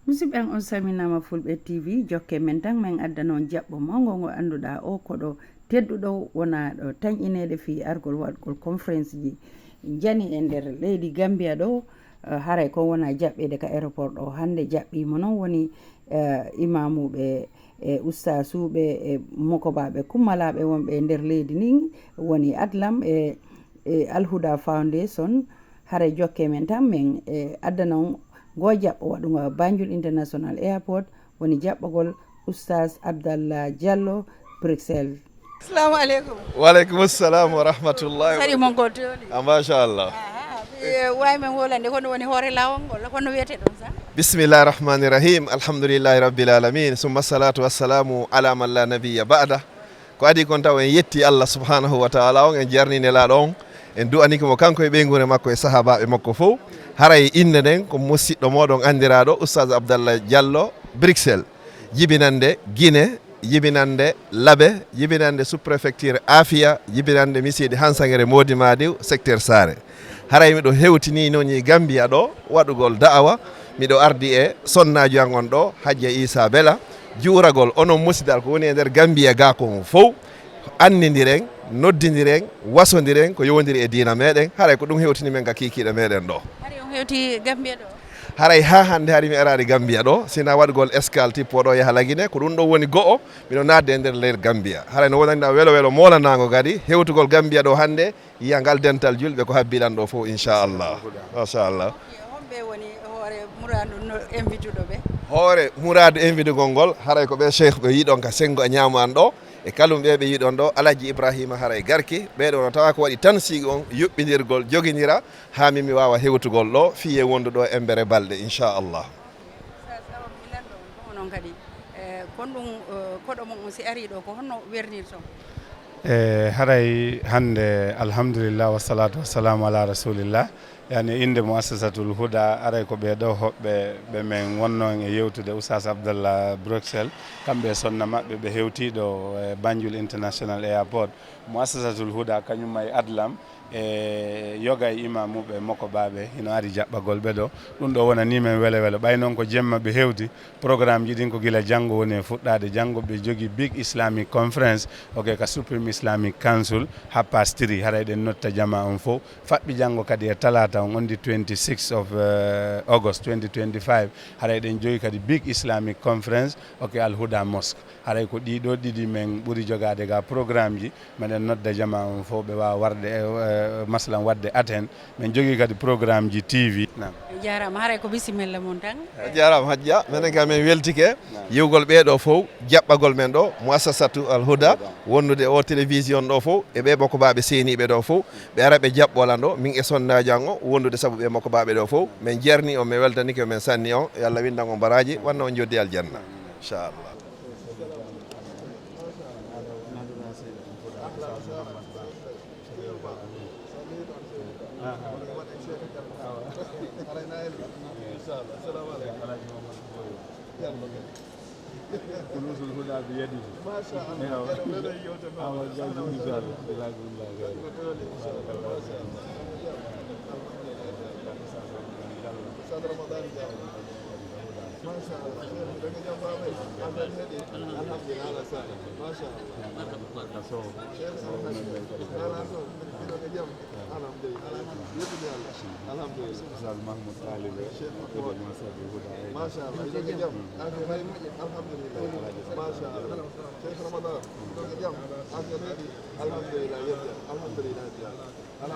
musidɓe on salminama fulɓe tv jokke men tan min adda noon jaɓɓo mawgo ngo annduɗa o koɗo tedduɗo wona ɗo tañinede fi argol waɗgol conférence ji jani e nder leydi Gambia ɗo haray ko wona jaɓɓede ka aéroport ɗo hande jaɓɓimo noon woni imamuɓe e ustasuɓe e mokobaɓe kummalaɓe wonɓe e nder leydi ni woni Adlam e Alhuda Foundation haray jokke men tan min adda noon go jaɓɓo waɗugo Banjul International Airport woni jaɓɓogol Oustaz Abdallah Diallo Bruxelles. Assalamu alaikum. Wa alaikum assalam wa rahmatullahi. Sari mon ko toli. Masha Allah. Way men wolande hono woni hore lawol ngol hono wiyete ɗum sa. Bismillahir rahmanir rahim. Alhamdulillahi rabbil alamin. Summa salatu wassalamu ala man la nabiyya ba'da. Ko adi kon taw en yetti Allah subhanahu wa ta'ala on en jarnine laaɗo on en du'aniki mo kanko e ɓeygure makko e sahabaɓe makko fof. Haray inde nden ko musidɗo moɗon andiraɗo Oustaz Abdallah Diallo Bruxelles jibinande Guinée jibinande Labe jibinande sous-préfecture Afia jibinande misidi Hansangere Modi Madiw secteur Sare haray miɗo hewtini noon Gambia ɗo waɗugol da'awa miɗo ardi e sonnajo an on ɗo Hadja Issa Bella juuragol onon musidal ko woni e nder Gambia ga kon fof annidiren noddidiren wasodiren ko yowdiri e diina meɗen haray ko ɗum hewtini men ga kikiɗe meɗen ɗo hewti Gambia ɗo haray ha hande hari mi arade Gambia ɗo sina waɗgol escale tippoɗo yaha Laguine ko ɗum ɗo woni go'o miɗo nadde e nder leydi Gambia haray no wonanɗa welo welo molanago kadi hewtugol Gambia ɗo hande yiya ngal dental julɓe ko habbiɗan ɗo fof inchallah machallah homɓe woni hoore Mouradu invite ɗo ɓe hoore Mouradu invite gol ngol haray ko ɓe cheikh ɓe yiɗon ka sengo e ñaman ɗo e kalum ɓe yiɗon ɗo Alaji Ibrahima haray garki ɓeɗo no tawa ko waɗi tan sigi on yuɓɓidirgol joguinira ha mimi wawa hewtugol ɗo fiye wonduɗo embere balɗe inchallah noon kadi kon ɗum koɗo mon on si ari ɗo ko honno wernirton haray hande alhamdulillah wassalatu wassalamu ala rasulillah yani inde muassasatul huda aray ko ɓeɗo hoɓɓe ɓe men wonno e yewtude Oustaz Abdallah Bruxelles kamɓe sonna maɓɓe ɓe hewtiɗo e Banjul International Airport muassasatul huda kañum e Adlam e yoga e imamuɓe makko baɓe hino ari jaɓɓagol ɓe ɗo ɗum ɗo wonani men wele wele ɓay noon ko jemma ɓe hewti programme ji ɗin ko gila janggo woni e fuɗɗade janggo ɓe jogui big islamic conference ok ka supreme islamic council #3 haray ɗen notta jama on fof faɓɓi janggo kadi e talata on the 26 of August 2025 haray ɗen jogui kadi big islamic conference ok Al Huda Mosque haray ko ɗiɗo ɗiɗi men ɓuuri jogade ga programme ji meɗen nodda jama on fof ɓe wawa warde masalan wadde aten min jogui kadi programme ji TV jarama haray ko bisimilla mon tan jarama Hadja minen kam min weltike yiwgol ɓeɗo fof jaɓɓagol men ɗo muassasatu Al Huda wonnude o télévision ɗo fof e ɓe makko baɓe seniɓe ɗo fof ɓe ara ɓe jaɓɓolan ɗo min e sonnaji an o wonnude saabu ɓe makko baɓe ɗo fof min jerni on min weltanike min sanni on yo Allah windan on baraji wanno on joddi aljanna inchallah فلوس الهدى بيده ما شاء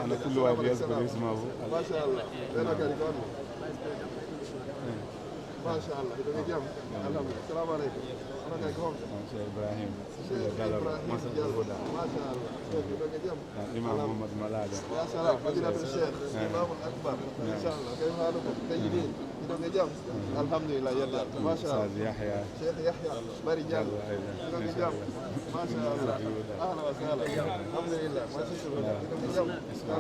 أنا كل واحد يذكر اسمه ما شاء الله ما شاء الله السلام عليكم أنا كيفكم إبراهيم ما شاء الله الإمام محمد ملادة يا سلام مدينة الشيخ الإمام الأكبر إن شاء الله كيف حالكم جيدين الحمد لله يلا ما شاء الله يحيى شيخ يحيى برجال ما شاء الله أهلا وسهلا الحمد لله ما شاء الله السلام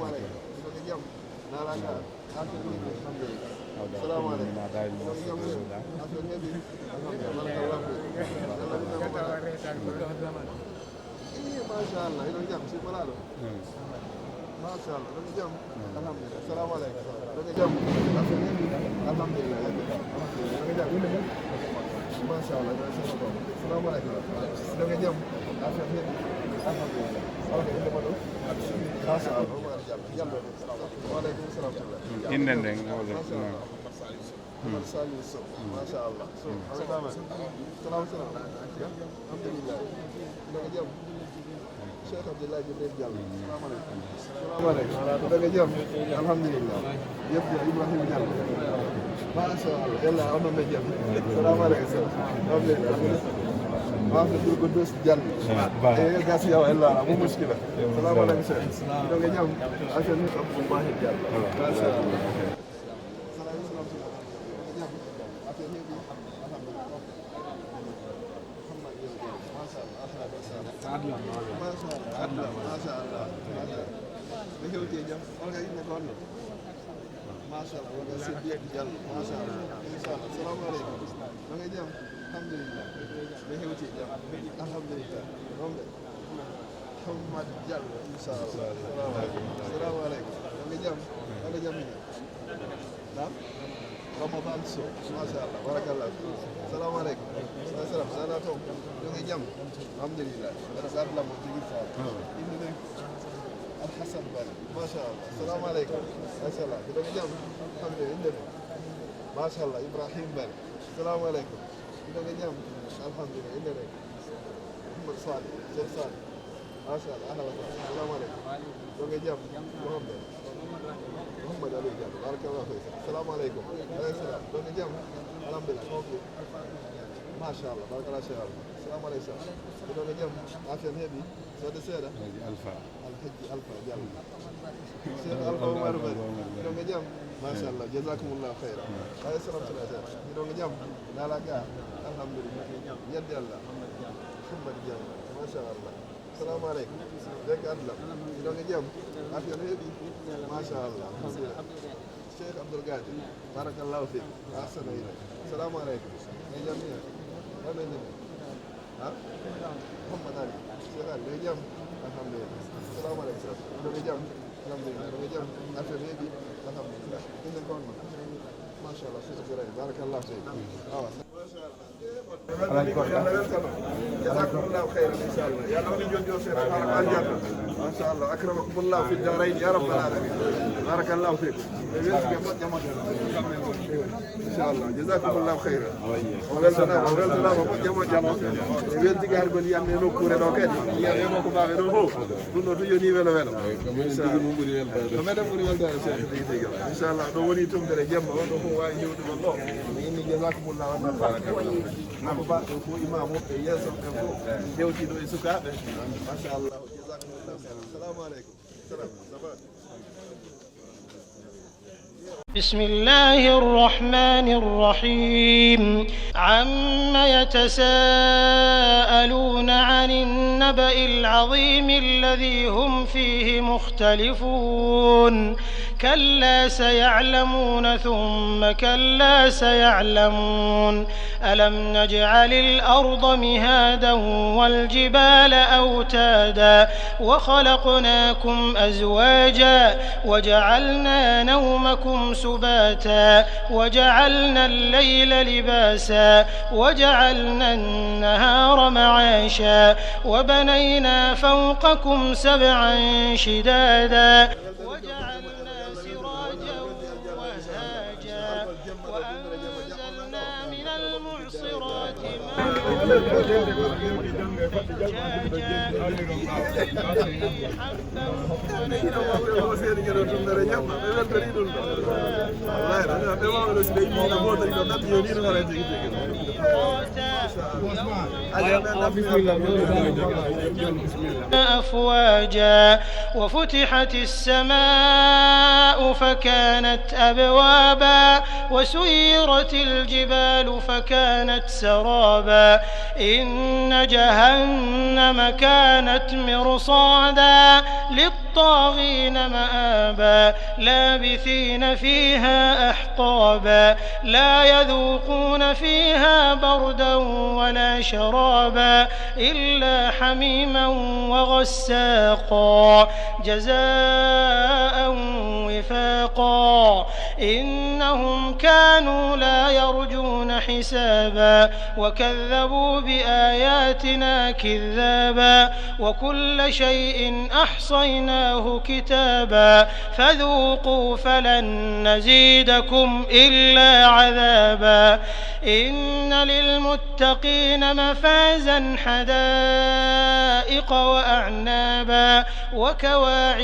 عليكم السلام ما شاء الله إلى الجنب شوف ملاله ما شاء الله إلى الجنب الحمد لله السلام عليكم إلى الجنب alhamdulillah masha Allah assalamu alaikum da nga jëm affaire alhamdulillah okay inde mado masha Allah jallo wa alaikum salam inden den wala masha Allah so salam alhamdulillah da nga jëm Cheikh Abdoulaye Jibril Diallo assalamu alaikum da nga jëm alhamdulillah yëpp Ibrahim Diallo masha Allah yalla on no jëm assalamu alaikum ما في دور قدوس جل إيه قاسي يا الله مو مشكلة السلام عليكم سيد لو جام عشان نقف الله جل ما شاء الله ما شاء الله ولا سيدي جل ما شاء الله السلام عليكم لو جام الحمد لله بهوتي الحمد لله محمد جل ان شاء الله السلام عليكم انا جام نعم رمضان سو ما شاء الله بارك الله فيك السلام عليكم السلام سلامكم نغي جام الحمد لله انا صار لما تجي صار الحسن بن ما شاء الله السلام عليكم السلام نغي جام الحمد لله ما شاء الله ابراهيم بن السلام عليكم نغي جام الحمد لله إننا محمد صالح شيخ صالح ما شاء الله أهلا وسهلا السلام عليكم نغي جام محمد علي جام بارك الله فيك السلام عليكم عليكم السلام نغي جام الحمد لله ما شاء الله بارك الله شيخ السلام عليكم نغي جام عافية هبي سيدة الفا جام شيخ ألفا عمر بن نغي جام ما شاء الله جزاكم الله خيرا عليه السلام عليكم نغي جام لا لا الحمد لله يد الله محمد جام ما شاء الله السلام عليكم ذاك الله لو جام عافيه هذه ما شاء الله الحمد لله الشيخ عبد القادر بارك الله فيك احسن اليك السلام عليكم يا جميع انا ها محمد علي شيخ علي جام الحمد لله السلام عليكم لو جام الحمد لله لو جام عافيه هذه الحمد لله انكم ما شاء الله شيخ جرير بارك الله فيك جزاكم الله خيرا ان شاء الله يا لوني جوجو سير ما شاء الله اكرمكم الله في الدارين يا رب العالمين بارك الله فيكم ان شاء الله جزاكم الله خيرا ولنا جمع ويلتي غار غول يامي نو كوري دو كدي يامي مكو باغي دو هو دو تو يوني ويلو ويلو مدام بوري والدا ان شاء الله دو وني توم دري جيم دو هو واي نيودو الله اني جزاكم الله خيرا أبو بكر هو إمام ياسر كفو يوتي دو يسوكا ما شاء الله جزاكم الله خيرا السلام عليكم السلام بسم الله الرحمن الرحيم عم يتساءلون عن النبأ العظيم الذي هم فيه مختلفون كلا سيعلمون ثم كلا سيعلمون ألم نجعل الأرض مهادا والجبال أوتادا وخلقناكم أزواجا وجعلنا نومكم سباتا وجعلنا الليل لباسا وجعلنا النهار معاشا وبنينا فوقكم سبعا شدادا وجعلنا سراجا وهاجا وأنزلنا من المعصرات أفواجا وفتحت السماء فكانت أبوابا وسيرت الجبال فكانت سرابا إن جهنم كانت مرصادا للطاغين مآبا لابثين فيها أحقابا لا يذوقون فيها بردا ولا شرابا إلا حميما وغساقا جزاء وفاقا إنهم كانوا لا يرجون حسابا وكذبوا بآياتنا كذابا وكل شيء أحصيناه كتابا فذوقوا فلن نزيدكم إلا عذابا إن للمتقين مفازا حدائق وأعنابا وكواعب